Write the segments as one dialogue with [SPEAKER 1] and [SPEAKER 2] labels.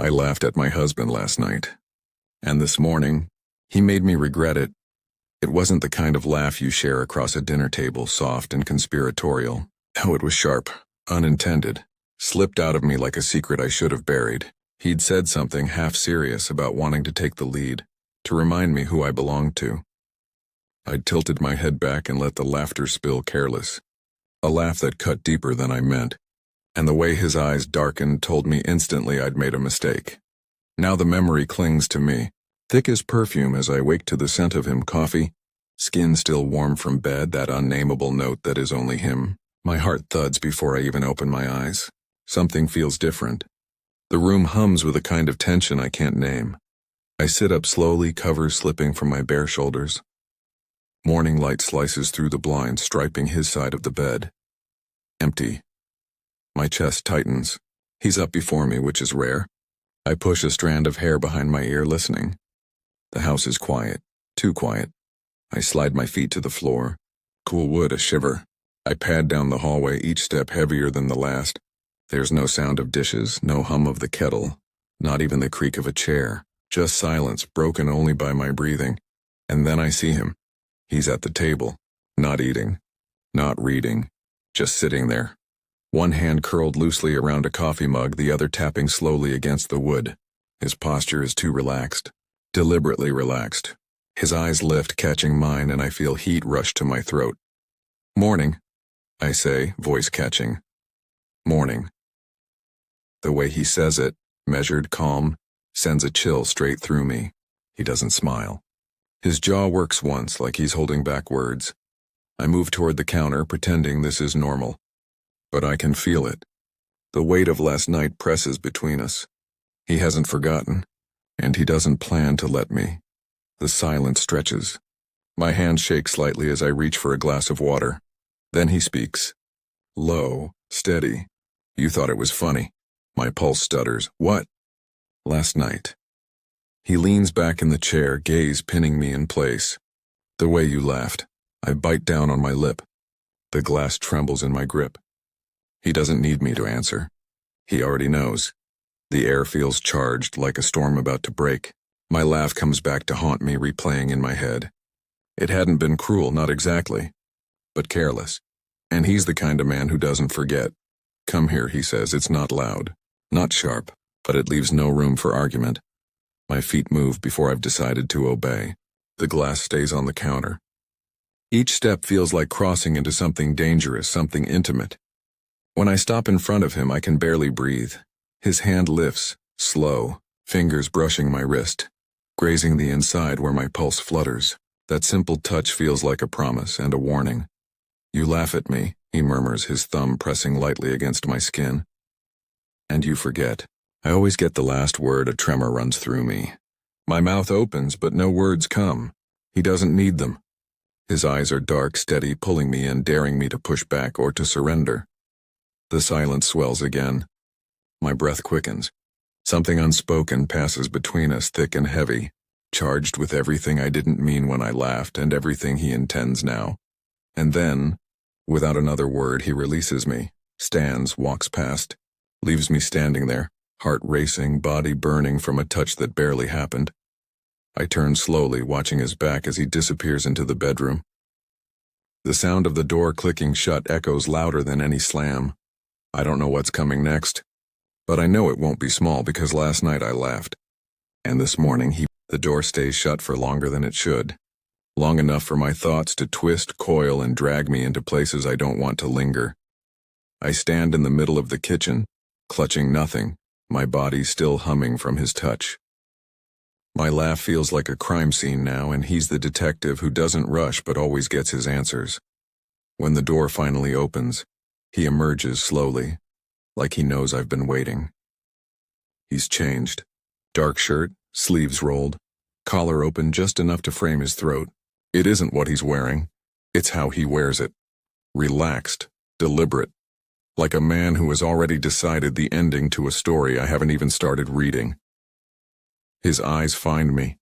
[SPEAKER 1] I laughed at my husband last night. And this morning, he made me regret it. It wasn't the kind of laugh you share across a dinner table, soft and conspiratorial. Oh, it was sharp, unintended, slipped out of me like a secret I should have buried. He'd said something half serious about wanting to take the lead, to remind me who I belonged to. I'd tilted my head back and let the laughter spill careless. A laugh that cut deeper than I meant, and the way his eyes darkened told me instantly I'd made a mistake. Now the memory clings to me, thick as perfume as I wake to the scent of him coffee, skin still warm from bed, that unnameable note that is only him. My heart thuds before I even open my eyes. Something feels different. The room hums with a kind of tension I can't name. I sit up slowly, covers slipping from my bare shoulders. Morning light slices through the blinds, striping his side of the bed. Empty. My chest tightens. He's up before me, which is rare. I push a strand of hair behind my ear, listening. The house is quiet, too quiet. I slide my feet to the floor. Cool wood, a shiver. I pad down the hallway, each step heavier than the last. There's no sound of dishes, no hum of the kettle, not even the creak of a chair. Just silence, broken only by my breathing. And then I see him. He's at the table, not eating, not reading, just sitting there. One hand curled loosely around a coffee mug, the other tapping slowly against the wood. His posture is too relaxed, deliberately relaxed. His eyes lift, catching mine, and I feel heat rush to my throat. "Morning," I say, voice catching. "Morning." The way he says it, measured, calm, sends a chill straight through me. He doesn't smile. His jaw works once, like he's holding back words. I move toward the counter, pretending this is normal. But I can feel it. The weight of last night presses between us. He hasn't forgotten, and he doesn't plan to let me. The silence stretches. My hand shakes slightly as I reach for a glass of water. Then he speaks. Low, steady. "You thought it was funny." My pulse stutters. "What?" "Last night." He leans back in the chair, gaze pinning me in place. "The way you laughed." I bite down on my lip. The glass trembles in my grip. He doesn't need me to answer. He already knows. The air feels charged, like a storm about to break. My laugh comes back to haunt me, replaying in my head. It hadn't been cruel, not exactly, but careless. And he's the kind of man who doesn't forget. "Come here," he says. It's not loud, not sharp, but it leaves no room for argument. My feet move before I've decided to obey. The glass stays on the counter. Each step feels like crossing into something dangerous, something intimate. When I stop in front of him, I can barely breathe. His hand lifts, slow, fingers brushing my wrist, grazing the inside where my pulse flutters. That simple touch feels like a promise and a warning. "You laugh at me," he murmurs, his thumb pressing lightly against my skin. "And you forget." I always get the last word. A tremor runs through me. My mouth opens, but no words come. He doesn't need them. His eyes are dark, steady, pulling me in, daring me to push back or to surrender. The silence swells again. My breath quickens. Something unspoken passes between us, thick and heavy, charged with everything I didn't mean when I laughed and everything he intends now. And then, without another word, he releases me, stands, walks past, leaves me standing there, heart racing, body burning from a touch that barely happened. I turn slowly, watching his back as he disappears into the bedroom. The sound of the door clicking shut echoes louder than any slam. I don't know what's coming next, but I know it won't be small because last night I laughed. And this morning the door stays shut for longer than it should. Long enough for my thoughts to twist, coil, and drag me into places I don't want to linger. I stand in the middle of the kitchen, clutching nothing, my body still humming from his touch. My laugh feels like a crime scene now, and he's the detective who doesn't rush but always gets his answers. When the door finally opens, he emerges slowly, like he knows I've been waiting. He's changed. Dark shirt, sleeves rolled, collar open just enough to frame his throat. It isn't what he's wearing, it's how he wears it. Relaxed, deliberate, like a man who has already decided the ending to a story I haven't even started reading. His eyes find me.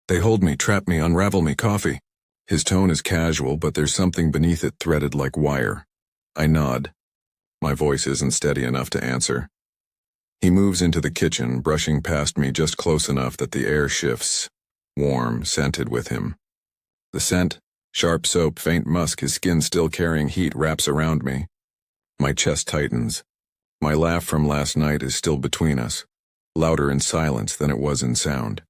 [SPEAKER 1] They hold me, trap me, unravel me. "Coffee." His tone is casual, but there's something beneath it threaded like wire. I nod. My voice isn't steady enough to answer. He moves into the kitchen, brushing past me just close enough that the air shifts, warm, scented with him. The scent, sharp soap, faint musk, his skin still carrying heat, wraps around me. My chest tightens. My laugh from last night is still between us, louder in silence than it was in sound.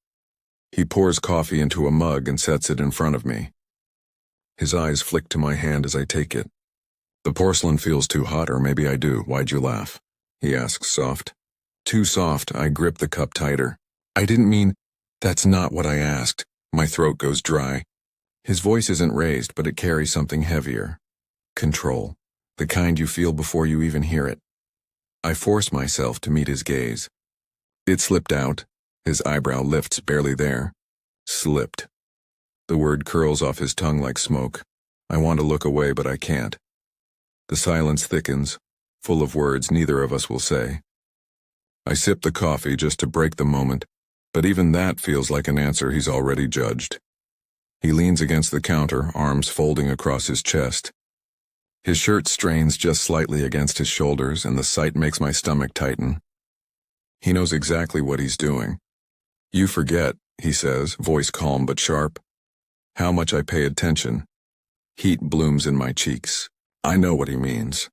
[SPEAKER 1] He pours coffee into a mug and sets it in front of me. His eyes flick to my hand as I take it. The porcelain feels too hot, or maybe I do. Why'd you laugh? He asks, soft. Too soft. I grip the cup tighter. I didn't mean... That's not what I asked. My throat goes dry. His voice isn't raised, but it carries something heavier. Control. The kind you feel before you even hear it. I force myself to meet his gaze. It slipped out. His eyebrow lifts, barely there. Slipped. The word curls off his tongue like smoke. I want to look away, but I can't. The silence thickens, full of words neither of us will say. I sip the coffee just to break the moment, but even that feels like an answer he's already judged. He leans against the counter, arms folding across his chest. His shirt strains just slightly against his shoulders, and the sight makes my stomach tighten. He knows exactly what he's doing. You forget, he says, voice calm but sharp, how much I pay attention. Heat blooms in my cheeks. I know what he means.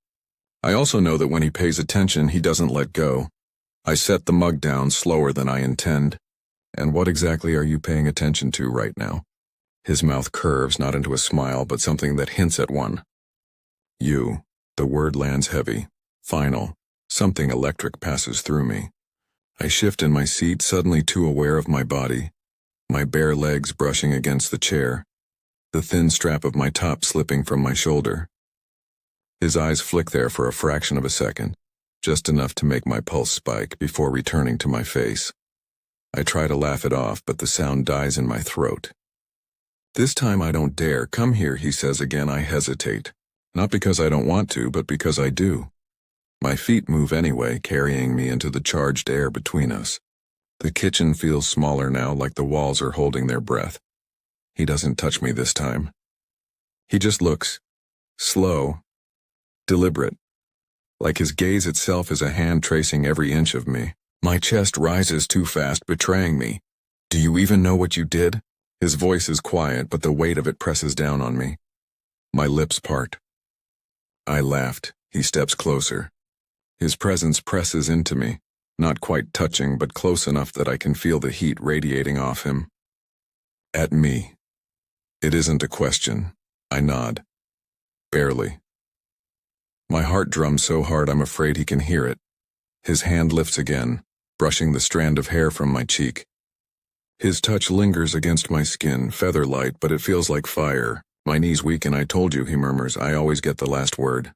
[SPEAKER 1] I also know that when he pays attention, he doesn't let go. I set the mug down slower than I intend. And what exactly are you paying attention to right now? His mouth curves, not into a smile, but something that hints at one. You. The word lands heavy, final. Something electric passes through me. I shift in my seat, suddenly too aware of my body, my bare legs brushing against the chair, the thin strap of my top slipping from my shoulder. His eyes flick there for a fraction of a second, just enough to make my pulse spike before returning to my face. I try to laugh it off, but the sound dies in my throat. This time I don't dare. Come here, he says again. I hesitate. Not because I don't want to, but because I do. My feet move anyway, carrying me into the charged air between us. The kitchen feels smaller now, like the walls are holding their breath. He doesn't touch me this time. He just looks. Slow. Deliberate. Like his gaze itself is a hand tracing every inch of me. My chest rises too fast, betraying me. Do you even know what you did? His voice is quiet, but the weight of it presses down on me. My lips part. I laughed. He steps closer. His presence presses into me, not quite touching, but close enough that I can feel the heat radiating off him. At me. It isn't a question. I nod. Barely. My heart drums so hard I'm afraid he can hear it. His hand lifts again, brushing the strand of hair from my cheek. His touch lingers against my skin, feather light, but it feels like fire. My knees weaken. I told you, he murmurs. I always get the last word.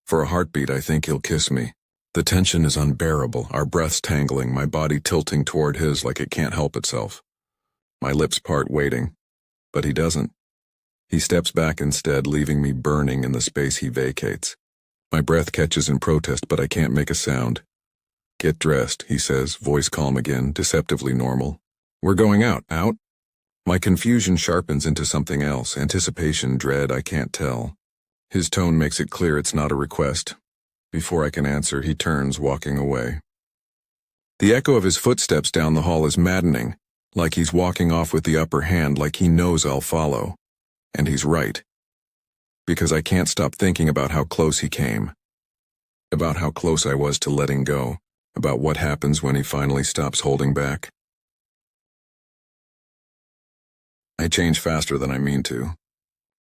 [SPEAKER 1] For a heartbeat, I think he'll kiss me. The tension is unbearable, our breaths tangling, my body tilting toward his like it can't help itself. My lips part, waiting. But he doesn't. He steps back instead, leaving me burning in the space he vacates. My breath catches in protest, but I can't make a sound. Get dressed, he says, voice calm again, deceptively normal. We're going out. Out? My confusion sharpens into something else, anticipation, dread, I can't tell. His tone makes it clear it's not a request. Before I can answer, he turns, walking away. The echo of his footsteps down the hall is maddening, like he's walking off with the upper hand, like he knows I'll follow. And he's right. Because I can't stop thinking about how close he came. About how close I was to letting go. About what happens when he finally stops holding back. I change faster than I mean to.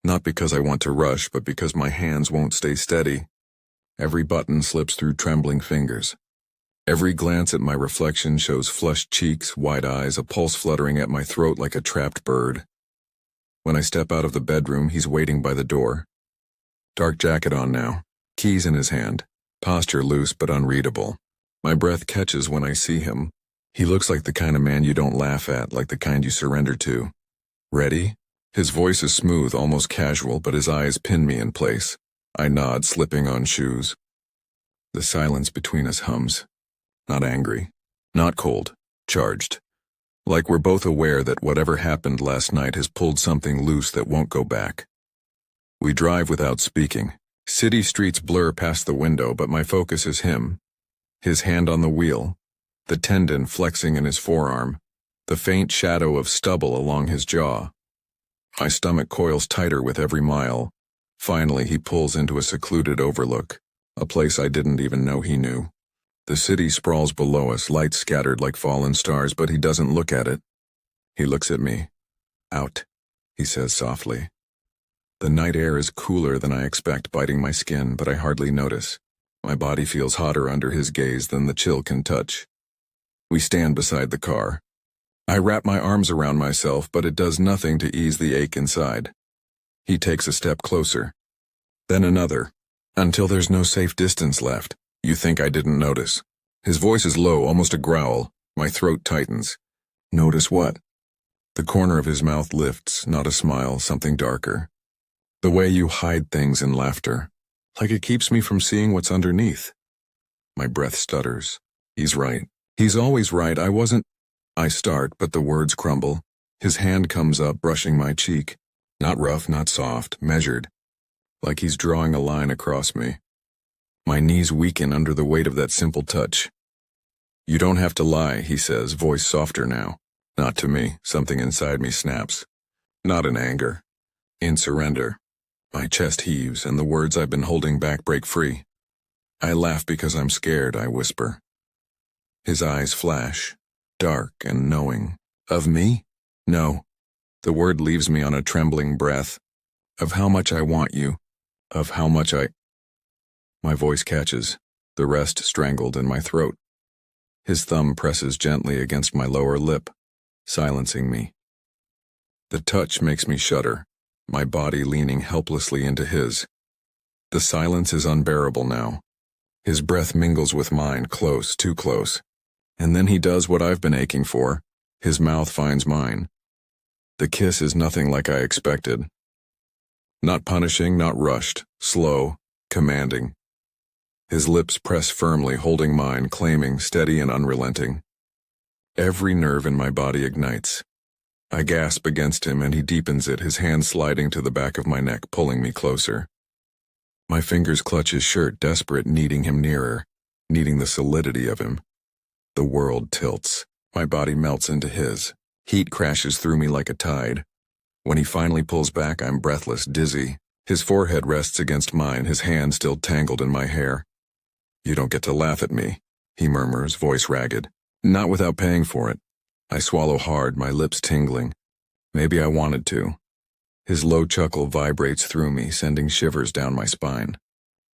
[SPEAKER 1] Not because I want to rush, but because my hands won't stay steady. Every button slips through trembling fingers. Every glance at my reflection shows flushed cheeks, wide eyes, a pulse fluttering at my throat like a trapped bird. When I step out of the bedroom, he's waiting by the door. Dark jacket on now, keys in his hand, posture loose but unreadable. My breath catches when I see him. He looks like the kind of man you don't laugh at, like the kind you surrender to. Ready? His voice is smooth, almost casual, but his eyes pin me in place. I nod, slipping on shoes. The silence between us hums. Not angry. Not cold. Charged. Like we're both aware that whatever happened last night has pulled something loose that won't go back. We drive without speaking. City streets blur past the window, but my focus is him. his hand on the wheel, the tendon flexing in his forearm, the faint shadow of stubble along his jaw. My stomach coils tighter with every mile. Finally, he pulls into a secluded overlook, a place I didn't even know he knew. The city sprawls below us, lights scattered like fallen stars, but he doesn't look at it. He looks at me. Out, he says softly. The night air is cooler than I expect, biting my skin, but I hardly notice. My body feels hotter under his gaze than the chill can touch. We stand beside the car. I wrap my arms around myself, but it does nothing to ease the ache inside. He takes a step closer, then another, until there's no safe distance left. You think I didn't notice? His voice is low, almost a growl. My throat tightens. Notice what? The corner of his mouth lifts, not a smile, something darker. The way you hide things in laughter, like it keeps me from seeing what's underneath. My breath stutters. He's right. He's always right. I start, but the words crumble. His hand comes up, brushing my cheek. Not rough, not soft, measured. Like he's drawing a line across me. My knees weaken under the weight of that simple touch. You don't have to lie, he says, voice softer now. Not to me. Something inside me snaps. Not in anger. In surrender. My chest heaves, and the words I've been holding back break free. I laugh because I'm scared, I whisper. His eyes flash, dark and knowing. Of me? No. The word leaves me on a trembling breath. Of how much I want you. Of how much I... My voice catches, the rest strangled in my throat. His thumb presses gently against my lower lip, silencing me. The touch makes me shudder, my body leaning helplessly into his. The silence is unbearable now. His breath mingles with mine, close, too close. And then he does what I've been aching for. His mouth finds mine. The kiss is nothing like I expected. Not punishing, not rushed, slow, commanding. His lips press firmly, holding mine, claiming, steady and unrelenting. Every nerve in my body ignites. I gasp against him and he deepens it, his hand sliding to the back of my neck, pulling me closer. My fingers clutch his shirt, desperate, needing him nearer, needing the solidity of him. The world tilts. My body melts into his. Heat crashes through me like a tide. When he finally pulls back, I'm breathless, dizzy. His forehead rests against mine, his hand still tangled in my hair. You don't get to laugh at me, he murmurs, voice ragged. Not without paying for it. I swallow hard, my lips tingling. Maybe I wanted to. His low chuckle vibrates through me, sending shivers down my spine.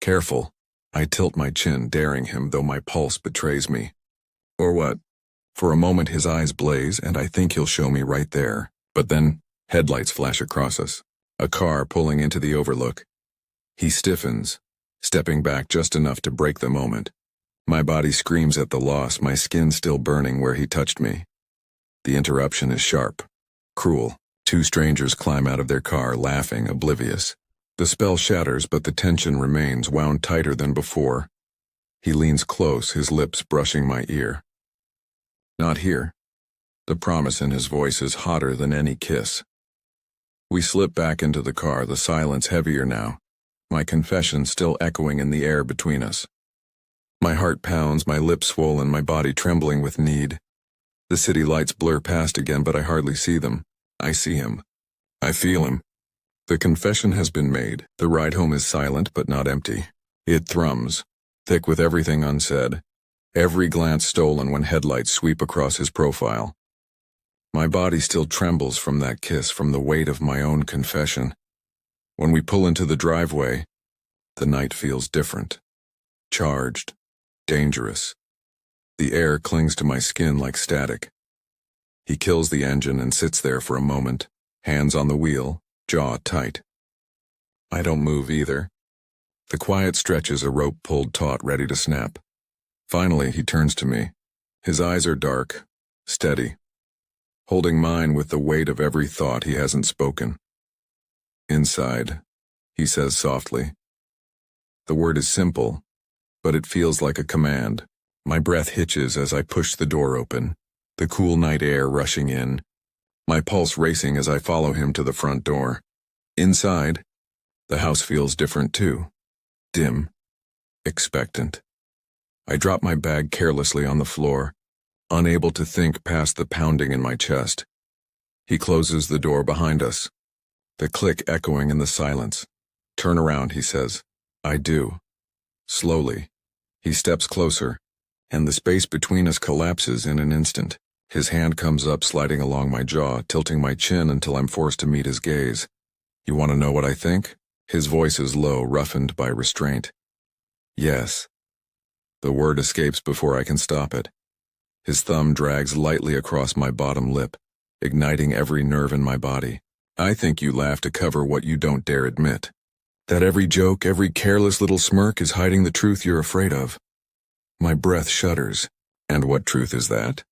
[SPEAKER 1] Careful. I tilt my chin, daring him, though my pulse betrays me. Or what? For a moment his eyes blaze, and I think he'll show me right there. But then, headlights flash across us. A car pulling into the overlook. He stiffens, stepping back just enough to break the moment. My body screams at the loss, my skin still burning where he touched me. The interruption is sharp, cruel. Two strangers climb out of their car, laughing, oblivious. The spell shatters, but the tension remains, wound tighter than before. He leans close, his lips brushing my ear. Not here. The promise in his voice is hotter than any kiss. We slip back into the car, the silence heavier now, my confession still echoing in the air between us. My heart pounds, my lips swollen, my body trembling with need. The city lights blur past again, but I hardly see them. I see him. I feel him. The confession has been made. The ride home is silent, but not empty. It thrums, thick with everything unsaid, every glance stolen when headlights sweep across his profile. My body still trembles from that kiss, from the weight of my own confession. When we pull into the driveway, the night feels different. Charged. Dangerous. The air clings to my skin like static. He kills the engine and sits there for a moment, hands on the wheel, jaw tight. I don't move either. The quiet stretches a rope pulled taut, ready to snap. Finally, he turns to me. His eyes are dark, steady, holding mine with the weight of every thought he hasn't spoken. Inside, he says softly. The word is simple, but it feels like a command. My breath hitches as I push the door open, the cool night air rushing in, my pulse racing as I follow him to the front door. Inside, the house feels different too. Dim, expectant. I drop my bag carelessly on the floor, unable to think past the pounding in my chest. He closes the door behind us, the click echoing in the silence. "Turn around," he says. I do. Slowly. He steps closer, and the space between us collapses in an instant. His hand comes up, sliding along my jaw, tilting my chin until I'm forced to meet his gaze. "You want to know what I think?" His voice is low, roughened by restraint. "Yes." The word escapes before I can stop it. His thumb drags lightly across my bottom lip, igniting every nerve in my body. "I think you laugh to cover what you don't dare admit. That every joke, every careless little smirk is hiding the truth you're afraid of." My breath shudders. "And what truth is that?"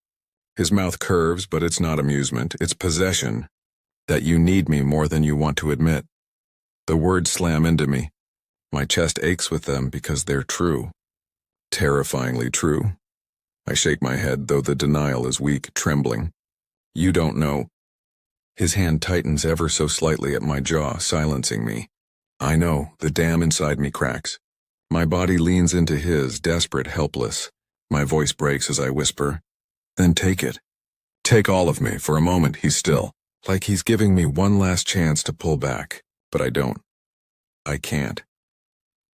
[SPEAKER 1] His mouth curves, but it's not amusement, it's possession. "That you need me more than you want to admit." The words slam into me. My chest aches with them because they're true. Terrifyingly true. I shake my head, though the denial is weak, trembling. "You don't know." His hand tightens ever so slightly at my jaw, silencing me. I know, the dam inside me cracks. My body leans into his, desperate, helpless. My voice breaks as I whisper, "Then take it. Take all of me." For a moment, he's still, like he's giving me one last chance to pull back. But I don't. I can't.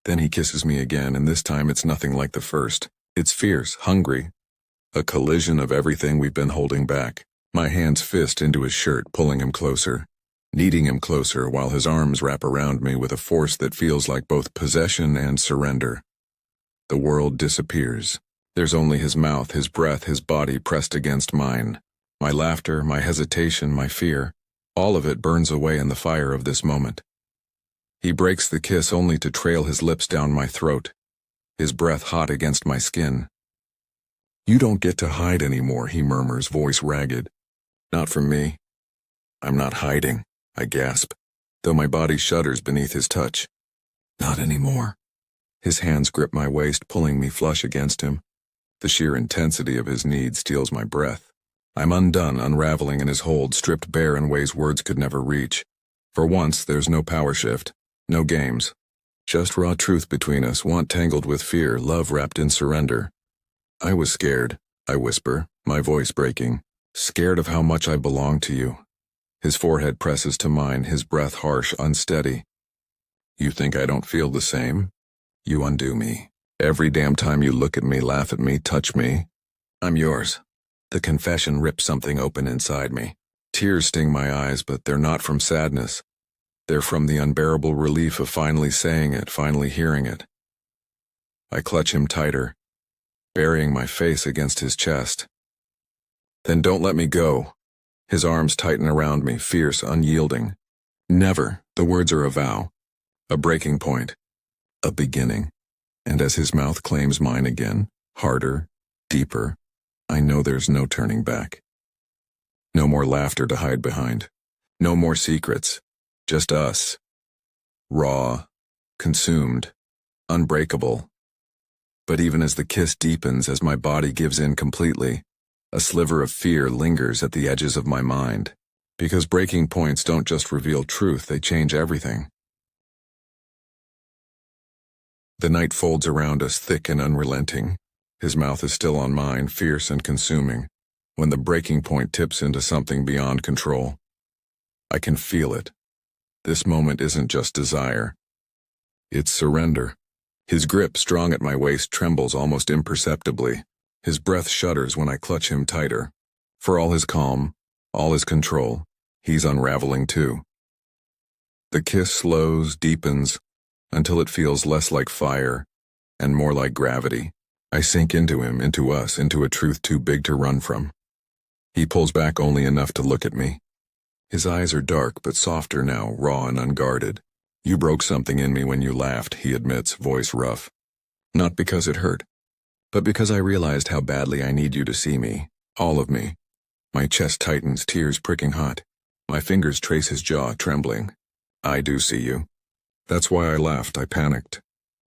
[SPEAKER 1] Then he kisses me again, and this time it's nothing like the first. It's fierce, hungry. A collision of everything we've been holding back. My hands fist into his shirt, pulling him closer, kneading him closer while his arms wrap around me with a force that feels like both possession and surrender. The world disappears. There's only his mouth, his breath, his body pressed against mine. My laughter, my hesitation, my fear, all of it burns away in the fire of this moment. He breaks the kiss only to trail his lips down my throat, his breath hot against my skin. "You don't get to hide anymore," he murmurs, voice ragged. "Not from me." "I'm not hiding," I gasp, though my body shudders beneath his touch. "Not anymore." His hands grip my waist, pulling me flush against him. The sheer intensity of his need steals my breath. I'm undone, unraveling in his hold, stripped bare in ways words could never reach. For once, there's no power shift, no games. Just raw truth between us, want tangled with fear, love wrapped in surrender. "I was scared," I whisper, my voice breaking. "Scared of how much I belong to you." His forehead presses to mine, his breath harsh, unsteady. "You think I don't feel the same? You undo me. Every damn time you look at me, laugh at me, touch me. I'm yours." The confession rips something open inside me. Tears sting my eyes, but they're not from sadness. They're from the unbearable relief of finally saying it, finally hearing it. I clutch him tighter, burying my face against his chest. "Then don't let me go." His arms tighten around me, fierce, unyielding. "Never." The words are a vow, a breaking point, a beginning. And as his mouth claims mine again, harder, deeper, I know there's no turning back. No more laughter to hide behind. No more secrets. Just us. Raw, consumed, unbreakable. But even as the kiss deepens, as my body gives in completely, a sliver of fear lingers at the edges of my mind. Because breaking points don't just reveal truth, they change everything. The night folds around us, thick and unrelenting. His mouth is still on mine, fierce and consuming, when the breaking point tips into something beyond control. I can feel it. This moment isn't just desire. It's surrender. His grip, strong at my waist, trembles almost imperceptibly. His breath shudders when I clutch him tighter. For all his calm, all his control, he's unraveling too. The kiss slows, deepens, until it feels less like fire and more like gravity. I sink into him, into us, into a truth too big to run from. He pulls back only enough to look at me. His eyes are dark but softer now, raw and unguarded. "You broke something in me when you laughed," he admits, voice rough. "Not because it hurt, but because I realized how badly I need you to see me, all of me." My chest tightens, tears pricking hot. My fingers trace his jaw, trembling. "I do see you. That's why I laughed, I panicked.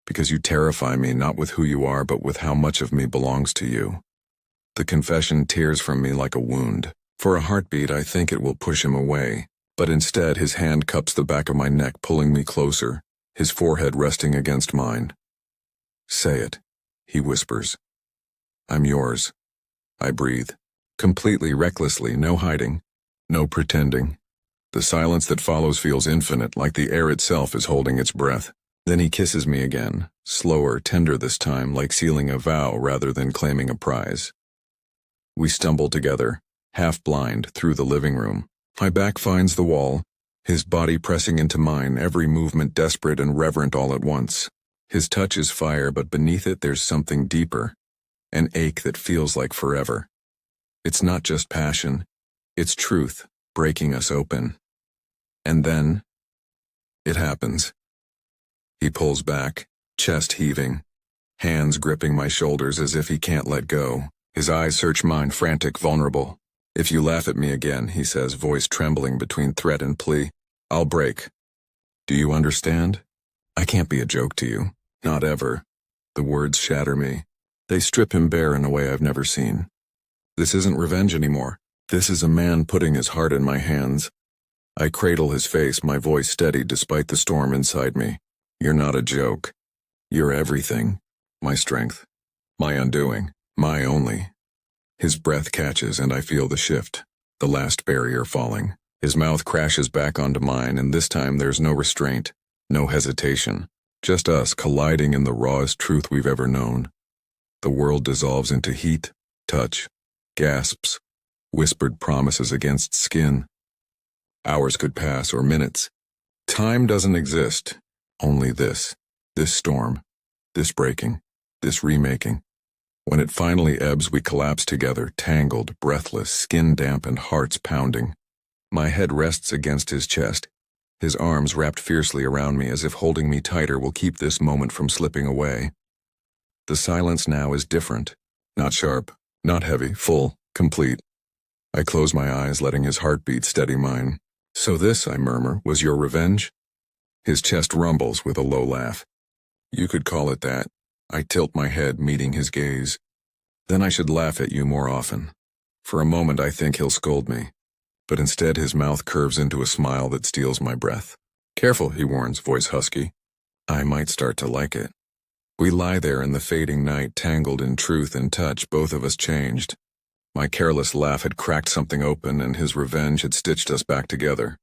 [SPEAKER 1] Because you terrify me, not with who you are, but with how much of me belongs to you." The confession tears from me like a wound. For a heartbeat, I think it will push him away. But instead, his hand cups the back of my neck, pulling me closer, his forehead resting against mine. "Say it." He whispers. I'm yours. I breathe. Completely recklessly, no hiding, no pretending. The silence that follows feels infinite, like the air itself is holding its breath. Then he kisses me again, slower, tender this time, like sealing a vow rather than claiming a prize. We stumble together, half blind, through the living room. My back finds the wall, his body pressing into mine, every movement desperate and reverent all at once. His touch is fire, but beneath it there's something deeper, an ache that feels like forever. It's not just passion, it's truth, breaking us open. And then, it happens. He pulls back, chest heaving, hands gripping my shoulders as if he can't let go. His eyes search mine, frantic, vulnerable. If you laugh at me again, he says, voice trembling between threat and plea, I'll break. Do you understand? I can't be a joke to you. Not ever. The words shatter me. They strip him bare in a way I've never seen. This isn't revenge anymore. This is a man putting his heart in my hands. I cradle his face, my voice steady despite the storm inside me. You're not a joke. You're everything. My strength. My undoing. My only. His breath catches and I feel the shift. The last barrier falling. His mouth crashes back onto mine, and this time there's no restraint, no hesitation. Just us colliding in the rawest truth we've ever known. The world dissolves into heat, touch, gasps, whispered promises against skin. Hours could pass, or minutes. Time doesn't exist. Only this storm, this breaking, this remaking. When it finally ebbs, we collapse together, tangled, breathless, skin damp and hearts pounding. My head rests against his chest, his arms wrapped fiercely around me as if holding me tighter will keep this moment from slipping away. The silence now is different, not sharp, not heavy, full, complete. I close my eyes, letting his heartbeat steady mine. So this, I murmur, was your revenge? His chest rumbles with a low laugh. You could call it that. I tilt my head, meeting his gaze. Then I should laugh at you more often. For a moment I think he'll scold me, but instead his mouth curves into a smile that steals my breath. Careful, he warns, voice husky. I might start to like it. We lie there in the fading night, tangled in truth and touch, both of us changed. My careless laugh had cracked something open, and his revenge had stitched us back together.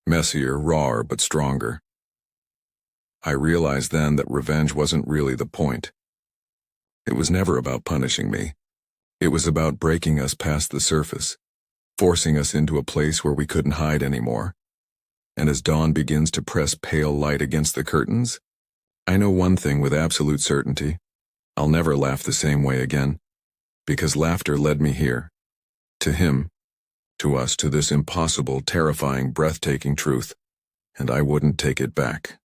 [SPEAKER 1] Messier, rawer, but stronger. I realized then that revenge wasn't really the point. It was never about punishing me. It was about breaking us past the surface, forcing us into a place where we couldn't hide anymore. And as dawn begins to press pale light against the curtains, I know one thing with absolute certainty. I'll never laugh the same way again. Because laughter led me here. To him. To us, to this impossible, terrifying, breathtaking truth. And I wouldn't take it back.